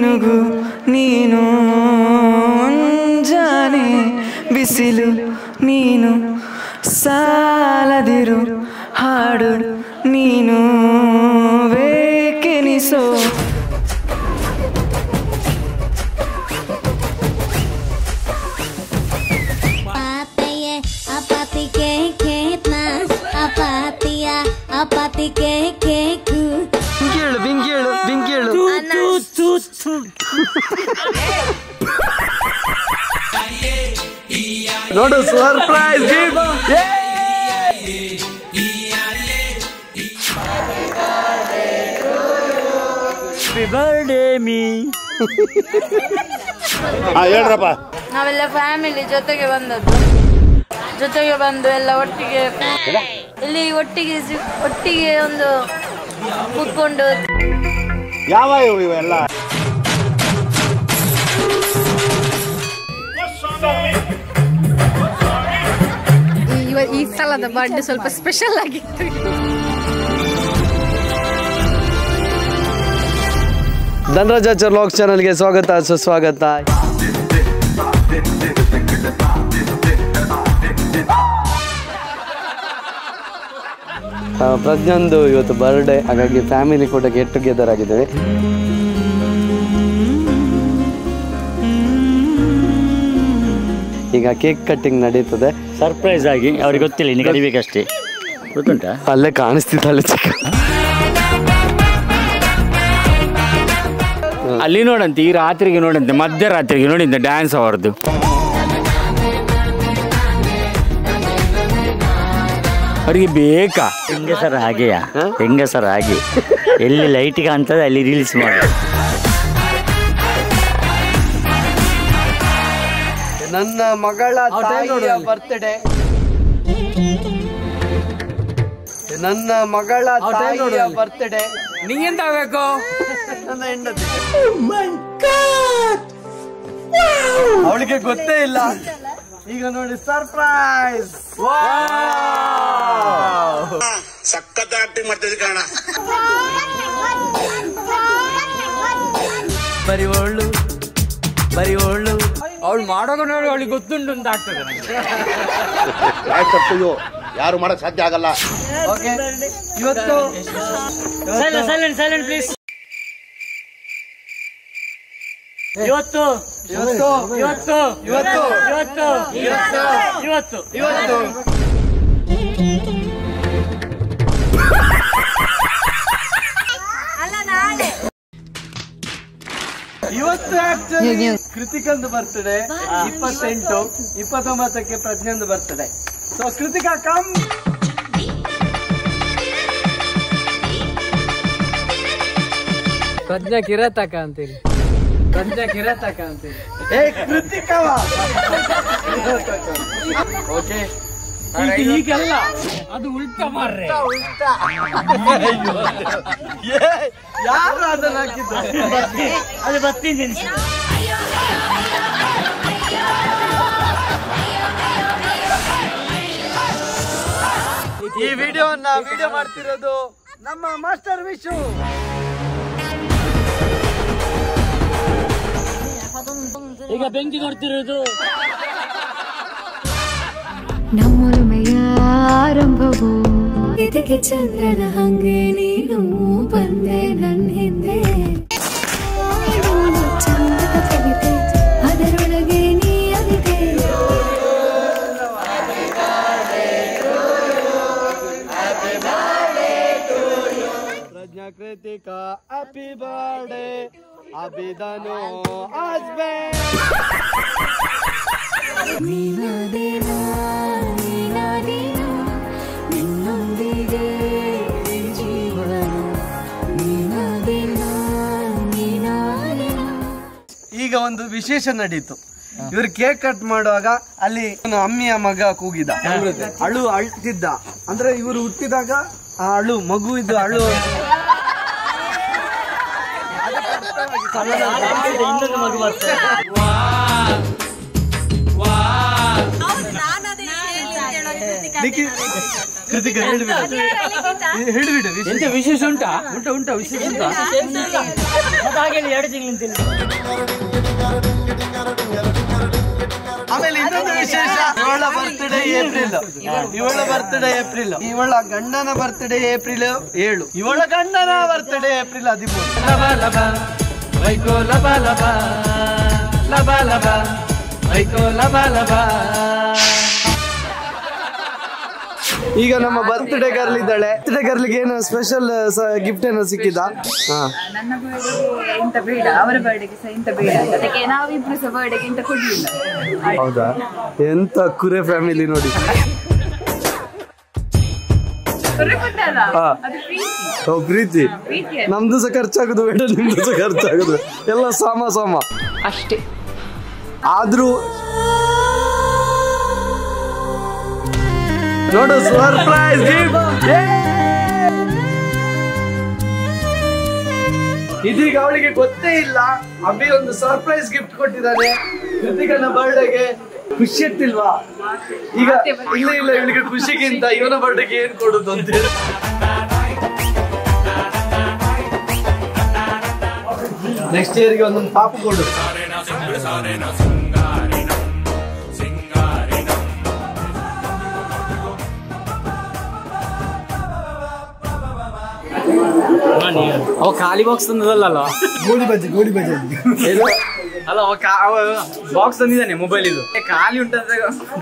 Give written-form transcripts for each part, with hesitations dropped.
ಮಿನುಗು ನೀನು ಜಾನೆ ಬಿಸಿಲು ನೀನು ಸಾಲದಿರು ಹಾಡು ನೀನು ಬೇಕೆನಿಸೋ ಬಿಂಗೇಳು ನೋಡು ಸರ್ಪ್ರೈಸ್ ಬರ್ಡೇ ಮೀ ಹೇಳ್ರಪ್ಪ. ನಾವೆಲ್ಲ ಫ್ಯಾಮಿಲಿ ಜೊತೆಗೆ ಬಂದು ಎಲ್ಲ ಒಟ್ಟಿಗೆ ಇಲ್ಲಿ ಒಟ್ಟಿಗೆ ಒಂದು ಕೂತ್ಕೊಂಡು ಯಾವ ಇವೆಲ್ಲ ಈ ಸಲದ ಬರ್ಡೇ ಸ್ವಲ್ಪ ಸ್ಪೆಷಲ್ ಆಗಿತ್ತು. ಧನರಾಜಾಚಾರ್ ವ್ಲಾಗ್ಸ್ ಚಾನಲ್ಗೆ ಸ್ವಾಗತ ಸುಸ್ವಾಗತ. ಪ್ರಜ್ಞಂದು ಇವತ್ತು ಬರ್ಡೇ, ಹಾಗಾಗಿ ಫ್ಯಾಮಿಲಿ ಕೂಡ ಗೆಟ್ ಟುಗೆದರ್ ಆಗಿದ್ದೇವೆ. ಈಗ ಕೇಕ್ ಕಟ್ಟಿಂಗ್ ನಡೀತದೆ ಸರ್ಪ್ರೈಸ್ ಆಗಿ. ಅವ್ರಿಗೆ ಗೊತ್ತಿಲ್ಲ, ಇನ್ನು ಕಡಿಬೇಕಷ್ಟೇ. ಗೊತ್ತುಂಟಾ? ಅಲ್ಲೇ ಕಾಣಿಸ್ತಿದ್ದಲ್ಲ ಚಿಕ್ಕ. ಅಲ್ಲಿ ನೋಡಂತೆ, ಈ ರಾತ್ರಿಗೆ ನೋಡಂತೆ, ಮಧ್ಯರಾತ್ರಿಗೆ ನೋಡಿಂತೆ ಡ್ಯಾನ್ಸ್ ಅವರದ್ದು. ಅವರಿಗೆ ಬೇಕಾ? ಹೆಂಗಸರ ಹಾಗೆಯಾ? ಹೆಂಗಸರ ಹಾಗೆ ಎಲ್ಲಿ ಲೈಟ್ ಕಾಣ್ತದೆ ಅಲ್ಲಿ ರೀಲ್ಸ್ ಮಾಡಿ. ನನ್ನ ಮಗಳ ತಾಯಿಯ ಬರ್ತ್ಡೇ, ನನ್ನ ಮಗಳ ತಾಯಿಯ ಬರ್ತ್ಡೇ. ನಿಂಗೆಂತ ಆಗಬೇಕು? ನನ್ನ ಹೆಂಡತಿ. ಅವಳಿಗೆ ಗೊತ್ತೇ ಇಲ್ಲ. ಈಗ ನೋಡಿ ಸರ್ಪ್ರೈಸ್. ಸಖತ್ ಆಕ್ಟಿಂಗ್ ಮಾಡ್ತಿದ್ದೆ ಕಾರಣ. ಬರಿ ಒಳ್ಳು ಅವಳು ಮಾಡೋದು ನೋಡಿ ಅವಳಿಗೆ ಗೊತ್ತುಂಟು ಅಂತ ಆಗ್ತದೆ ನನಗೆ. ಯಾರು ಮಾಡಕ್ ಸಾಧ್ಯ ಆಗಲ್ಲ. ಓಕೆ, ಇವತ್ತು ಸೈಲೆಂಟ್ ಪ್ಲೀಸ್. ಇವತ್ತು ಆಕ್ಚುಲಿ ಕೃತಿಕಂದು ಬರ್ತ್ಡೇ 28, 29ಕ್ಕೆ ಪ್ರಜ್ಞಂದು birthday. So Krithika come. Pragnya ಕಿರತಕ ಅಂತೀರಿ. ಏ ಕೃತಿಕವ. ಓಕೆ, ಹೀಗೆಲ್ಲ ಅದು ಉಲ್ಟಾ ಮಾರ್ರೆ. ಯಾರು ಅದನ್ನ ಹಾಕಿದ್ರು? ಅದು ಬರ್ತೀನಿ. ಈ ವಿಡಿಯೋ ಮಾಡ್ತಿರೋದು ನಮ್ಮ ಮಾಸ್ಟರ್ ವಿಶು. ಈಗ ಬೆಂಕಿ ನೋಡ್ತಿರೋದು ನಮ್ಮೊಲುಮೆಯ ಆರಂಭವು. ಇದಕ್ಕೆ ಚಂದ್ರನ ಹಂಗೆ ನೀನು ಬಂದೆ ನನ್ನ ಹಿಂದೆ. ಚಂದ್ರದ ಕವಿತೆ ಅದರೊಳಗೆ ನೀ ಅವಿದೆ. ಪ್ರಜ್ಞಾ ಕೃತಿಕಾ ಹ್ಯಾಪಿ ಬರ್ಡೇ. ಅಭಿದಾನೋ ಹಸ್ಬೆಂಡ್. ನಿನ್ನೊಂದಿಗೆ ಜೀವನ. ಈಗ ಒಂದು ವಿಶೇಷ ನಡೀತು. ಇವ್ರು ಕೇಕ್ ಕಟ್ ಮಾಡುವಾಗ ಅಲ್ಲಿ ಅಮ್ಮಿಯ ಮಗ ಕೂಗಿದ, ಅಳ್ತಿದ್ದ. ಅಂದ್ರೆ ಇವರು ಹುಟ್ಟಿದಾಗ ಆ ಮಗು ಇದು ಅಳು. ಇನ್ನೊಂದು ಮಗು ಬರ್ತದೆ. ಕೃತಿಕ ಹೇಳಿಬಿಡು ಎಂತ ವಿಶೇಷ ಉಂಟಾ ಉಂಟಾ ವಿಶೇಷ ಉಂಟಾ ಹಾಗೆ 2 ತಿಂಗಳಿಂದ ಆಮೇಲೆ ಇನ್ನೊಂದು ವಿಶೇಷ, ಇವಳ ಬರ್ತ್ಡೇ ಏಪ್ರಿಲ್, ಇವಳ ಗಂಡನ ಬರ್ತ್ಡೇ ಏಪ್ರಿಲ್ 7, ಇವಳ ಗಂಡನ ಬರ್ತ್ಡೇ ಏಪ್ರಿಲ್ 13. ಈಗ ನಮ್ಮ ಬರ್ತ್ಡೇ ಗರ್ಲ್ ಇದ್ದಾಳೆ. ಬರ್ತ್ಡೇ ಗರ್ಲ್ಗೆ ಏನು ಸ್ಪೆಷಲ್ ಗಿಫ್ಟ್ ಏನೋ ಸಿಕ್ಕಿದ? ನನ್ನ ಬರ್ಡೇಗೆ ಇಂತ ಬೇಡ, ಅವರ ಬರ್ಡೇಗೆ ಸಹ ಇಂತ ಬೇಡ, ಅದಕ್ಕೆ ನಾವಿಬ್ರು ಸಹ ಬರ್ಡೇಗೆ ಇಂತ ಕೊಡ್ಲಿಲ್ಲ. ಹೌದಾ? ಎಂತ ಕುರೆ ಫ್ಯಾಮಿಲಿ ನೋಡಿ. ಪ್ರೀತಿ ನಮ್ದು ಸಹ ಖರ್ಚಾಗುದು ಬೇಡ, ನಿಮ್ದು ಸಹ ಖರ್ಚಾಗುದು, ಎಲ್ಲ ಸಮ ಅಷ್ಟೇ. ಆದ್ರೂ ನೋಡು ಸರ್ಪ್ರೈಸ್ ಗಿಫ್ಟ್. ಇದೀಗ ಅವಳಿಗೆ ಗೊತ್ತೇ ಇಲ್ಲ, ಅಭಿ ಒಂದು ಸರ್ಪ್ರೈಸ್ ಗಿಫ್ಟ್ ಕೊಟ್ಟಿದ್ದಾನೆ ಕೃತಿಕನ ಬರ್ಡೇಗೆ. ಖುಷಿ ಇರ್ತಿಲ್ವಾ? ಈಗ ಇಲ್ಲ ಇವಳಿಗೆ ಖುಷಿಗಿಂತ ಇವನ ಬರ್ಡೇಗೆ ಏನ್ ಕೊಡುದು ಅಂತ ಹೇಳಿ. ನೆಕ್ಸ್ಟ್ ಇಯರ್ಗೆ ಒಂದೊಂದು ಪಾಪು ಕೊಡು. ಅವ ಖಾಲಿ ಬಾಕ್ಸ್ ತಂದದಲ್ಲ, ಗೋಳಿ ಬಜ್ಜಿ ಅಲ್ಲ ಅವ ಬಾಕ್ಸ್ ತಂದಿದ್ದಾನೆ ಮೊಬೈಲ್. ಇದು ಖಾಲಿ ಉಂಟಂತ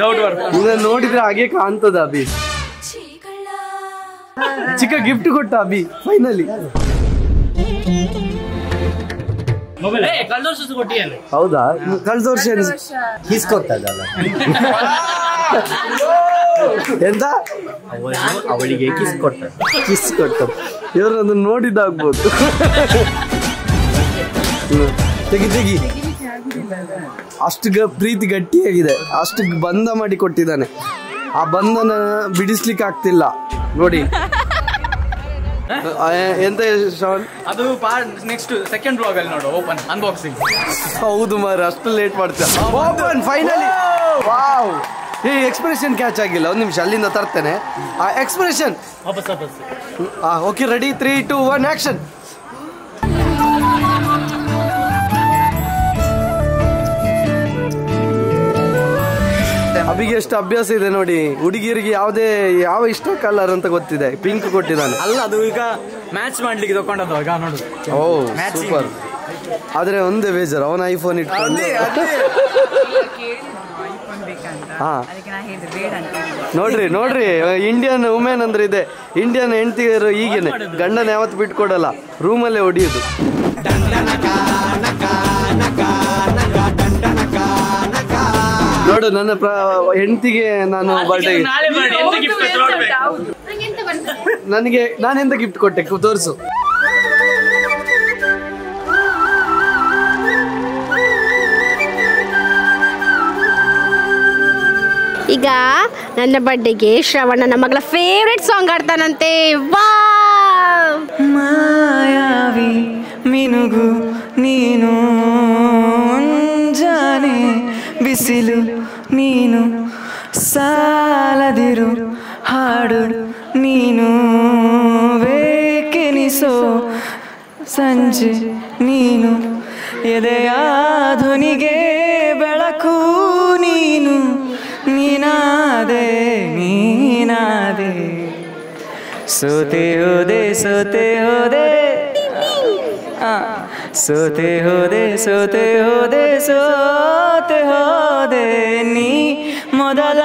ಡೌಟ್ ಬರ್ತದೆ. ಇದನ್ನ ನೋಡಿದ್ರೆ ಹಾಗೆ ಕಾಣ್ತದ. ಅಭಿ ಚಿಕ್ಕ ಗಿಫ್ಟ್ ಕೊಟ್ಟ ಅಭಿ ಫೈನಲಿ. ಹೌದಾ? ಕಳ್ದ ವರ್ಷ ಇಸ್ಕೊತ್ತದಲ್ಲ ಎಂತ ಅವಳಿಗೆ ಕಿಸ್ ಕೊಟ್ಟ. ಇವ್ರು ಅದನ್ನ ನೋಡಿದ್ದಾಗ್ಬೋದು. ತೆಗಿ ಅಷ್ಟು ಪ್ರೀತಿ ಗಟ್ಟಿಯಾಗಿದೆ, ಅಷ್ಟು ಬಂಧ ಮಾಡಿ ಕೊಟ್ಟಿದ್ದಾನೆ. ಆ ಬಂಧನ ಬಿಡಿಸ್ಲಿಕ್ಕೆ ಆಗ್ತಿಲ್ಲ ನೋಡಿ. ಎಂತ ಶ್ರವಣ್? ಅದು ನೆಕ್ಸ್ಟ್ ಸೆಕೆಂಡ್ ಬ್ಲಾಗ್ ಅಲ್ಲಿ ನೋಡು, ಓಪನ್ ಅನ್ಬಾಕ್ಸಿಂಗ್. ಹೌದು ಮಾರ, ಅಷ್ಟು ಲೇಟ್ ಮಾಡ್ತೀಯ. Open finally. ವಾವ್, ಈ ಎಕ್ಸ್ಪ್ರೆಷನ್ ಕ್ಯಾಚ್ ಆಗಿಲ್ಲ. ಒಂದು ನಿಮಿಷ, ಅಲ್ಲಿಂದ ತರ್ತೇನೆ ಆ ಎಕ್ಸ್ಪ್ರೆಷನ್. Okay, ready, 3, 2, 1 action. ಅಭಿಗೆ ಎಷ್ಟು ಅಭ್ಯಾಸ ಇದೆ ನೋಡಿ. ಹುಡುಗಿಯರಿಗೆ ಯಾವ ಇಷ್ಟ ಕಲರ್ ಅಂತ ಗೊತ್ತಿದೆ. ಪಿಂಕ್ ಕೊಟ್ಟಿದ್ದಾನೆ. ಅಲ್ಲ, ಅದು ಈಗ ಮ್ಯಾಚ್ ಮಾಡ್ಲಿಕ್ಕೆ ತಗೊಂಡದ್ದು ಈಗ ನೋಡುದು. ಓ ಸೂಪರ್. ಆದ್ರೆ ಒಂದೇ ಬೇಜಾರು, ಅವನ ಐಫೋನ್ ಇಟ್ಕೊಂಡು. ನೋಡ್ರಿ ಇಂಡಿಯನ್ ವುಮೆನ್ ಅಂದ್ರೆ ಇದೆ. ಇಂಡಿಯನ್ ಹೆಂಡತಿಯರು ಈಗೇನೆ, ಗಂಡನ ಯಾವತ್ತು ಬಿಟ್ಕೊಡಲ್ಲ, ರೂಮಲ್ಲೇ ಹೊಡಿಯೋದು. ನೋಡು, ನನ್ನ ಹೆಂಡತಿಗೆ ನಾನು ಬರ್ಡೇ ನನಗೆ ನಾನೆಂತ ಗಿಫ್ಟ್ ಕೊಟ್ಟೆ ತೋರಿಸು. ಈಗ ನನ್ನ ಬರ್ಡೇಗೆ ಶ್ರವಣನ ಮಗಳ ಫೇವ್ರೆಟ್ ಸಾಂಗ್ ಆಡ್ತಾನಂತೆ. ಮಾಯಾವಿ ಮಿನುಗು ನೀನು, ಜಾನೆ ಬಿಸಿಲು ನೀನು, ಸಾಲದಿರು ಹಾಡು ನೀನು, ಬೇಕೆನಿಸೋ ಸಂಜೆ ನೀನು, ಎದೆಯ ಧ್ವನಿಗೆ ಬೆಳಕು ನೀನು, ನೀನಾದೆ ಸೋತೆ ಹೋದೆ ಸೋತೆ ಹೋದೆ ಸೋತೆ ಹೋದೆ ಸೋತೆ ಹೋದೆ ಸೋತೆ ಹೋದೆ, ನೀ ಮೊದಲ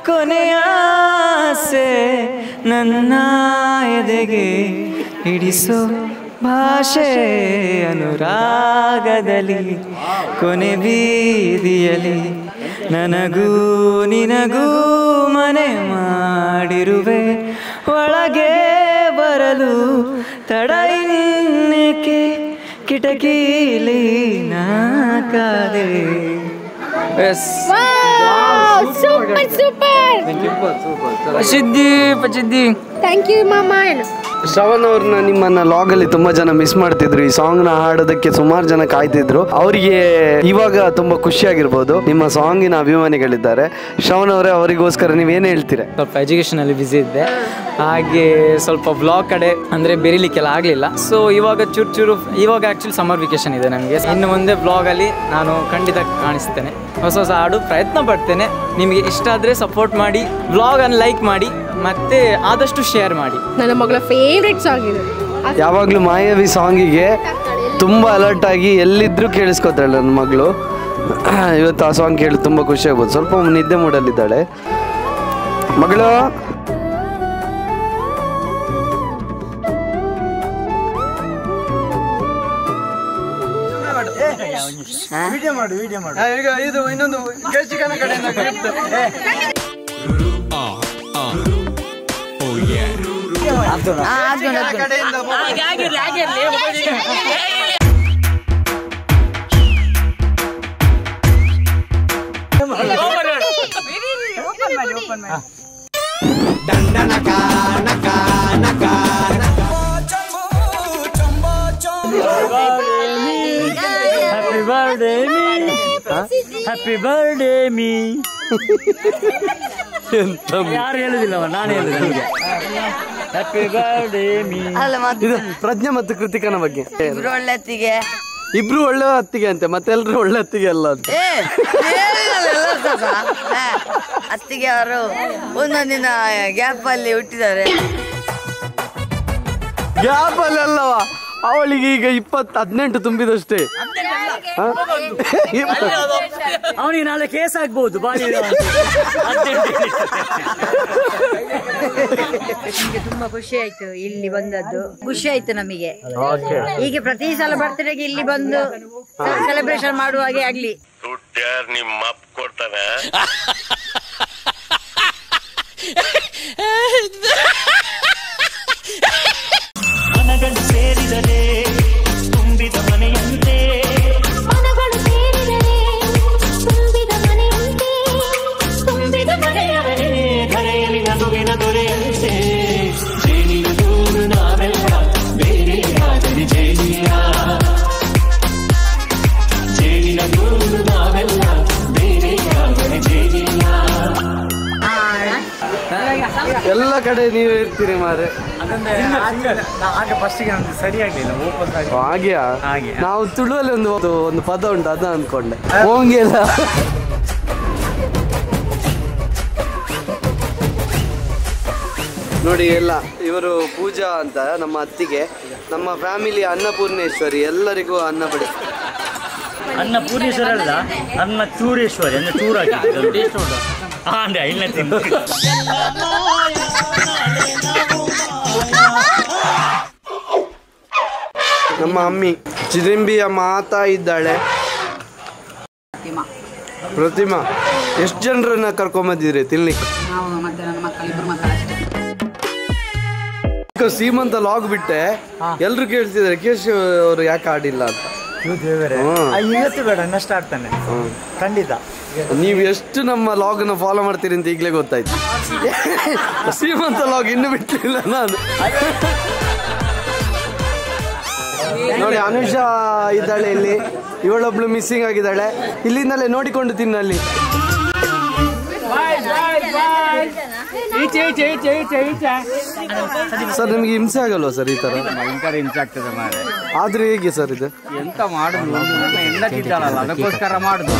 ಕೊನೆಯ ಆಸೆ ನನ್ನ ಎದೆಗೆ ಹಿಡಿಸೋ ಭಾಷೆ ಅನುರಾಗದಲ್ಲಿ ಕೊನೆ ಬೀದಿಯಲ್ಲಿ ನನಗೂ ನಿನಗೂ ಮನೆ ಮಾಡಿರುವೆ, ಒಳಗೆ ಬರಲು ತಡ ಇನ್ನೇಕೆ ಕಿಟಕಿಲಿ ನಾಕಾದೆ. Super super. Prasiddhi thank you ಮಾಮ. ಶ್ರವಣ್ ಅವ್ರನ್ನ ನಿಮ್ಮನ್ನ ಲಾಗ್ ಅಲ್ಲಿ ತುಂಬಾ ಜನ ಮಿಸ್ ಮಾಡ್ತಿದ್ರು. ಈ ಸಾಂಗ್ ನ ಹಾಡೋದಕ್ಕೆ ಸುಮಾರು ಜನ ಕಾಯ್ತಿದ್ರು. ಅವರಿಗೆ ಇವಾಗ ತುಂಬಾ ಖುಷಿಯಾಗಿರ್ಬೋದು. ನಿಮ್ಮ ಸಾಂಗಿನ ಅಭಿಮಾನಿಗಳಿದ್ದಾರೆ. ಶ್ರವಣ್ ಅವರೇ, ಅವರಿಗೋಸ್ಕರ ನೀವೇನು ಹೇಳ್ತೀರಾ? ಸ್ವಲ್ಪ ಎಜುಕೇಷನ್ ಅಲ್ಲಿ ಬಿಸಿ ಇದ್ದೆ, ಹಾಗೆ ಸ್ವಲ್ಪ ಬ್ಲಾಗ್ ಕಡೆ ಅಂದ್ರೆ ಬೆರಿಲಿಕ್ಕೆಲ್ಲ ಆಗ್ಲಿಲ್ಲ. ಸೊ ಇವಾಗ ಚೂರು ಇವಾಗ ಆಕ್ಚುಲಿ ಸಮ್ಮರ್ ವೆಕೇಶನ್ ಇದೆ ನಮಗೆ. ಇನ್ನು ಮುಂದೆ ಬ್ಲಾಗ್ ಅಲ್ಲಿ ನಾನು ಖಂಡಿತ ಕಾಣಿಸ್ತೇನೆ, ಹೊಸ ಹೊಸ ಹಾಡು ಪ್ರಯತ್ನ ಪಡ್ತೇನೆ. ನಿಮಗೆ ಇಷ್ಟ ಆದ್ರೆ ಸಪೋರ್ಟ್ ಮಾಡಿ, ಬ್ಲಾಗ್ ಅನ್ನು ಲೈಕ್ ಮಾಡಿ, ಮತ್ತೆ ಆದಷ್ಟು ಶೇರ್ ಮಾಡಿ. ನನ್ನ ಮಗಳ ಫೇವ್ರೆಟ್ ಸಾಂಗ್ ಇದು. ಯಾವಾಗಲೂ ಮಾಯಾವಿ ಸಾಂಗಿಗೆ ತುಂಬ ಅಲರ್ಟ್ ಆಗಿ ಎಲ್ಲಿದ್ರೂ ಕೇಳಿಸ್ಕೊತಾಳೆ ನನ್ನ ಮಗಳು. ಇವತ್ತು ಆ ಸಾಂಗ್ ಕೇಳಿ ತುಂಬ ಖುಷಿ ಆಗ್ಬೋದು. ಸ್ವಲ್ಪ ನಿದ್ದೆ ಮೂಡಲ್ಲಿದ್ದಾಳೆ ಮಗಳು. ಇದು ಇನ್ನೊಂದು ಹ್ಯಾಪಿ ಬರ್ಡೇ ಮೀ. ಯಾರು ಹೇಳುದಿಲ್ಲವ, ನಾನು ಹೇಳಿದೆ. Happy birthday me. ಇದು ಪ್ರಜ್ಞೆ ಮತ್ತು ಕೃತಿಕನ ಬಗ್ಗೆ. ಒಳ್ಳೆ ಅತ್ತಿಗೆ, ಇಬ್ರು ಒಳ್ಳೆ ಅತ್ತಿಗೆ ಅಂತೆ, ಮತ್ತೆಲ್ರು ಒಳ್ಳೆ ಅತ್ತಿಗೆ ಅಲ್ಲ ಅಂತ. ಅತ್ತಿಗೆ ಅವರು ಒಂದೊಂದಿನ ಗ್ಯಾಪ್ ಅಲ್ಲಿ ಹುಟ್ಟಿದ್ದಾರೆ. ಗ್ಯಾಪ್ ಅಲ್ಲವ, ಅವಳಿಗೆ ಈಗ 18 ತುಂಬಿದಷ್ಟೇ. ಅವನಿಗೆ ನಾಳೆ ಕೇಸ್ ಆಗ್ಬಹುದು. ನಿಮ್ಗೆ ತುಂಬಾ ಖುಷಿ ಆಯ್ತು ಇಲ್ಲಿ ಬಂದದ್ದು, ಖುಷಿ ಆಯ್ತು ನಮಗೆ. ಹೀಗೆ ಪ್ರತಿ ಸಲ ಬರ್ತ್ಡೇಗೆ ಇಲ್ಲಿ ಬಂದು ಸೆಲೆಬ್ರೇಷನ್ ಮಾಡುವ ಹಾಗೆ ಆಗ್ಲಿ. ನಿಮ್ಮ ಅಪ್ಪ ಕೊಡ್ತಾನೆ. ಮನಗಳು ಸೇರಿದರೆ ತುಂಬಿದ ಮನೆಯಂತೆ, ಮನಗಳು ಸೇರಿದರೆ ತುಂಬಿದ ಮನೆಯಂತೆ, ತುಂಬಿದ ಮನೆಯವರೇ ಧರೆಯಲ್ಲಿ ನಗುವಿನ ದೊರೆಯಂತೆ. ಜೇನಿನ ದೂರು ನಾವೆಲ್ಲ ಬೇರೆ ಆದರೆ ಜೇನಿಯ, ಜೇನಿನ ದೂರು ನಾವೆಲ್ಲ ಬೇರೆ ಆದರೆ ಜೇನಿಯ. ಎಲ್ಲ ಕಡೆ ನೀವು ಇರ್ತೀರಿ ಮಾರೆ. ಹಾಗೆಯಾ? ನಾವು ತುಳುವಲ್ಲಿ ಒಂದು ಪದ ಉಂಟು, ಅದ ಅಂದ್ಕೊಂಡೆ. ಹೋಗಿಲ್ಲ. ನೋಡಿ, ಎಲ್ಲ ಇವರು ಪೂಜಾ ಅಂತ ನಮ್ಮ ಅತ್ತಿಗೆ, ನಮ್ಮ ಫ್ಯಾಮಿಲಿ ಅನ್ನಪೂರ್ಣೇಶ್ವರಿ, ಎಲ್ಲರಿಗೂ ಅನ್ನ ಬಡಿಸ್ತಾರೆ. ಅನ್ನಪೂರ್ಣೇಶ್ವರಿ ಅಲ್ಲ, ಅನ್ನ ಚೂರೇಶ್ವರಿ ಅಂದ್ರೆ ಚೂರಾಗಿ ಇಲ್ಲ ತಿಂದು. ನಮ್ಮ ಅಮ್ಮಿ ಚಿದಂಬಿಯ ಮಾತಾ ಇದ್ದಾಳೆ. ಪ್ರತಿಮಾ, ಎಷ್ಟು ಜನರನ್ನ ಕರ್ಕೊಂಬಂದಿದ್ರಿ ತಿನ್ಲಿಕ್ಕೆ? ಸೀಮಂತ ಲಾಗ್ ಬಿಟ್ಟೆ, ಎಲ್ರು ಕೇಳ್ತಿದ್ದಾರೆ ಕೇಶವ್ ಅವರು ಯಾಕೆ ಆಡಿಲ್ಲ ಅಂತ. ಇವತ್ತು ಬೇಡ, ನೆಕ್ಸ್ಟ್ ಆಡ್ತಾನೆ ಖಂಡಿತ. ನೀವು ಎಷ್ಟು ನಮ್ಮ ಲಾಗ್ ನ ಫಾಲೋ ಮಾಡ್ತೀರಿ ಅಂತ ಈಗಲೇ ಗೊತ್ತಾಯ್ತು. ಸೀಮಂತ ಲಾಗ್ ಇನ್ನು ಬಿಟ್ಟಿಲ್ಲ ನಾನು. ನೋಡಿ, ಅನುಷಾ ಇದ್ದಾಳೆ ಇಲ್ಲಿ, ಇವಳೊಬ್ಳು ಮಿಸ್ಸಿಂಗ್ ಆಗಿದ್ದಾಳೆ. ಇಲ್ಲಿಂದಲೇ ನೋಡಿಕೊಂಡು ತಿನ್ನಲ್ಲಿ. ಸರ್, ನಿಮ್ಗೆ ಹಿಂಸೆ ಆಗಲ್ವಾ ಸರ್ ಈ ತರ? ಭಯಂಕರ ಹಿಂಸೆ ಆಗ್ತದೆ ಮಾರೆ. ಆದ್ರೆ ಹೇಗೆ ಸರ್ ಇದು? ಎಂತ ಮಾಡುದು, ಎಲ್ಲ ತಿದ್ದಾಳಲ್ಲ, ಅದಕ್ಕೋಸ್ಕರ ಮಾಡುದು.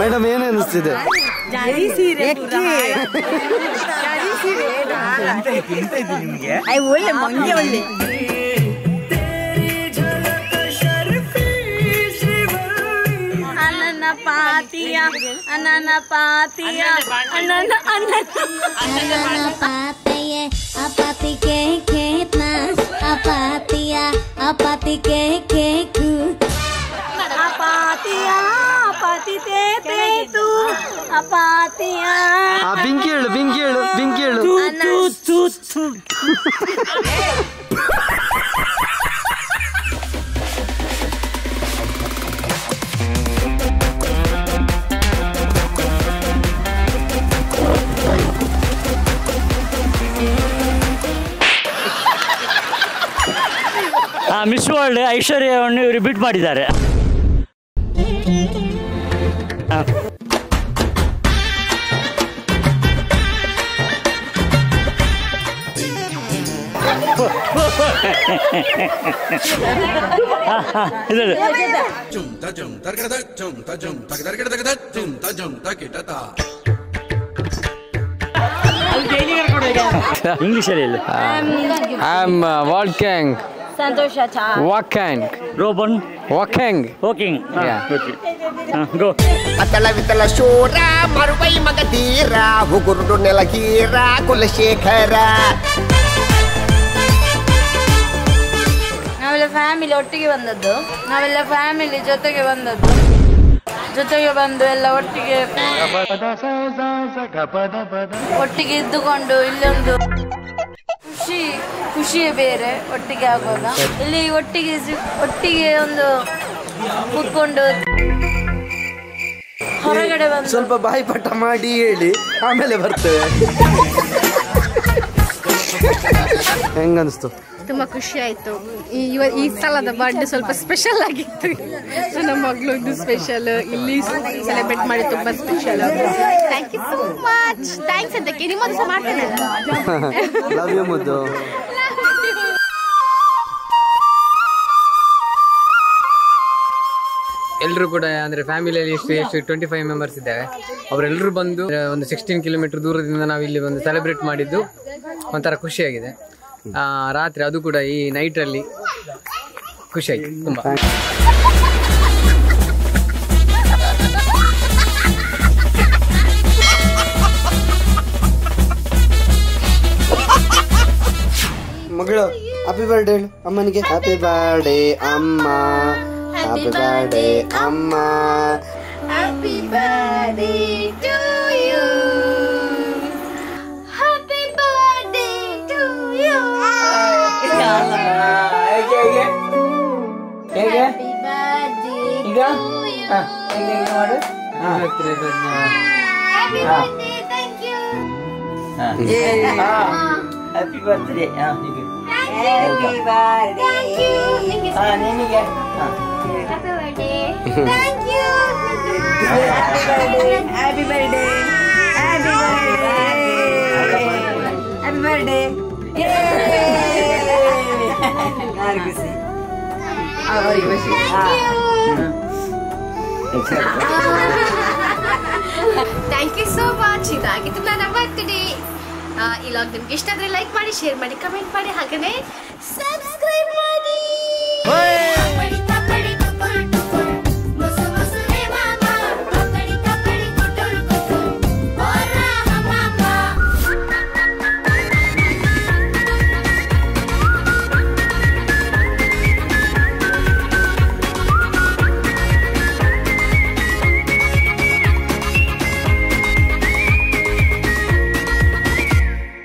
ಮೇಡಮ್, ಏನ್ ಅನಿಸ್ತಿದೆ? ಒಳ್ಳೆ ಮಂಗೆ ಒಳ್ಳೆ ಅನನ ಪಾತಿಯ ಅನನ ಪಾತಿಯ ಅನನ अनन पातये अपाती के खेतना अपातिया अपाती के खेकू ಅಪಾತಿಯ ಅಪಾತಿ ತೇ ತೂ ಅಪಾತಿಯ. ಬಿಂಕಿ ಹೇಳು, ಬಿಂಕಿ ಹೇಳು, ಬಿಂಕಿ ಹೇಳು. ಮಿಸ್ ವರ್ಲ್ಡ್ ಐಶ್ವರ್ಯವನ್ನು ಇವರು ಬಿಟ್ ಮಾಡಿದ್ದಾರೆ. ಇಂಗ್ಲಿಷಲ್ಲಿ ಇಲ್ಲ. ವಾಲ್ಕಿಂಗ್ ಸಂತೋಷ ವಾಕಿಂಗ್ ರೋಬನ್ ವಾಕಿಂಗ್ ವಾಕಿಂಗ್ ಗೋ. ಅತಲ ವಿತಲ ಶೂರ ಮರುವೈ ಮಗಧೀರ ಹುಗುರುಡು ನೆಲಗೀರ ಕುಲಶೇಖರ. ನಾವೆಲ್ಲ ಫ್ಯಾಮಿಲಿ ಒಟ್ಟಿಗೆ ಬಂದದ್ದು, ನಾವೆಲ್ಲ ಫ್ಯಾಮಿಲಿ ಜೊತೆಗೆ ಬಂದದ್ದು, ಜೊತೆಗೆ ಬಂದು ಎಲ್ಲ ಒಟ್ಟಿಗೆ ಒಟ್ಟಿಗೆ ಇದ್ದುಕೊಂಡು ಇಲ್ಲೊಂದು ಖುಷಿಯೇ ಬೇರೆ ಒಟ್ಟಿಗೆ ಆಗುವಾಗ. ಇಲ್ಲಿ ಒಟ್ಟಿಗೆ ಒಂದು ಕೂತ್ಕೊಂಡು ಹೊರಗಡೆ ಬಂದು ಸ್ವಲ್ಪ ಬಾಯಿಪಾಠ ಮಾಡಿ ಹೇಳಿ ಆಮೇಲೆ ಬರ್ತೇವೆ. ಹೆಂಗನ್ಸ್ತು? ತುಂಬಾ ಖುಷಿ ಆಯ್ತು. ಈ ಸಲದ ಬರ್ಡೇ ಸ್ವಲ್ಪ ಸ್ಪೆಷಲ್ ಆಗಿತ್ತು. ನನ್ನ ಮಗಳದ್ದು ಸ್ಪೆಷಲ್, ಇಲ್ಲಿ ಸೆಲೆಬ್ರೇಟ್ ಮಾಡಿ ತುಂಬಾ special. Thank you so much. Thanks ಅಂತಕ್ಕೆ ನಿಮ್ಮದು ಸಹ ಮಾಡ್ತೇನೆ. ಲವ್ ಯು ಮುದ್ದು. ಎಲ್ಲರೂ ಕೂಡ ಅಂದರೆ ಫ್ಯಾಮಿಲಿಯಲ್ಲಿ ಎಷ್ಟು 25 ಮೆಂಬರ್ಸ್ ಇದ್ದೇವೆ. ಅವರೆಲ್ಲರೂ ಬಂದು ಒಂದು 16 ಕಿಲೋಮೀಟರ್ ದೂರದಿಂದ ನಾವು ಇಲ್ಲಿ ಬಂದು ಸೆಲೆಬ್ರೇಟ್ ಮಾಡಿದ್ದು ಒಂಥರ ಖುಷಿಯಾಗಿದೆ. ರಾತ್ರಿ ಅದು ಕೂಡ ಈ ನೈಟಲ್ಲಿ ಖುಷಿಯಾಗಿದೆ ತುಂಬ. ಮಗಳು ಹ್ಯಾಪಿ ಬರ್ಡೇ ಹೇಳು ಅಮ್ಮನಿಗೆ. ಹ್ಯಾಪಿ ಬರ್ಡೇ ಅಮ್ಮ, ಹ್ಯಾಪಿ ಬರ್ಡೇ ಅಮ್ಮ, happy birthday to you, happy birthday to you, happy birthday to you, happy birthday. Thank you. Happy birthday. Happy birthday. Thank you. ನಿಮಗೆ Happy birthday. Thank you. Happy birthday, happy birthday, happy birthday. Thank you so much. ಇದಾಗಿತ್ತು ನನ್ನ birthday. ಈ log ನಿಮ್ಗೆ ಇಷ್ಟ ಆದರೆ like ಮಾಡಿ, share ಮಾಡಿ, comment ಮಾಡಿ, ಹಾಗೆಯೇ ಸಬ್ಸ್ಕ್ರೈಬ್ ಮಾಡಿ.